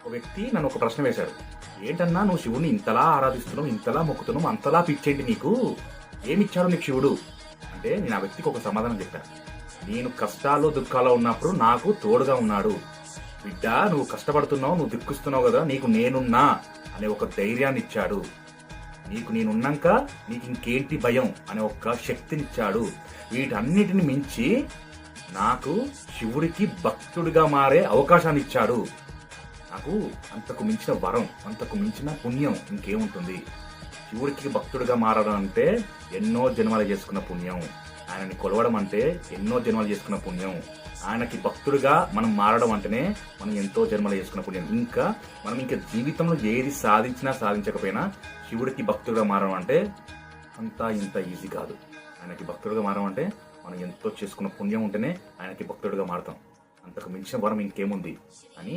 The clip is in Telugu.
ఒక వ్యక్తి నన్ను ఒక ప్రశ్న వేశాడు. ఏంటన్నా నువ్వు శివుడిని ఇంతలా ఆరాధిస్తున్నావు, ఇంతలా మొక్కుతున్నావు, అంతలా పిచ్చేంటి నీకు? ఏమిచ్చాడు నీకు శివుడు అంటే నేను ఆ వ్యక్తికి ఒక సమాధానం చెప్పాను. నేను కష్టాల్లో దుఃఖాల్లో ఉన్నప్పుడు నాకు తోడుగా ఉన్నాడు. బిడ్డ, నువ్వు కష్టపడుతున్నావు, నువ్వు దుఃఖిస్తున్నావు కదా, నీకు నేనున్నా అనే ఒక ధైర్యాన్ని ఇచ్చాడు. నీకు నేనున్నాక నీకు ఇంకేంటి భయం అనే ఒక శక్తినిచ్చాడు. వీటన్నిటిని మించి నాకు శివుడికి భక్తుడిగా మారే అవకాశాన్ని ఇచ్చాడు. నాకు అంతకు మించిన వరం, అంతకు మించిన పుణ్యం ఇంకేముంటుంది? శివుడికి భక్తుడిగా మారడం అంటే ఎన్నో జన్మలు చేసుకున్న పుణ్యం. ఆయనని కొలవడం అంటే ఎన్నో జన్మలు చేసుకున్న పుణ్యం. ఆయనకి భక్తుడిగా మనం మారడం అంటేనే మనం ఎంతో జన్మలు చేసుకున్న పుణ్యం. మనం ఇంకా జీవితంలో ఏది సాధించినా సాధించకపోయినా శివుడికి భక్తుడిగా మారడం అంటే అంతా ఇంత ఈజీ కాదు. ఆయనకి భక్తుడిగా మారడం అంటే మనం ఎంతో చేసుకున్న పుణ్యం ఉంటేనే ఆయనకి భక్తుడిగా మారతాం. అంతకు మించిన వరం ఇంకేముంది అని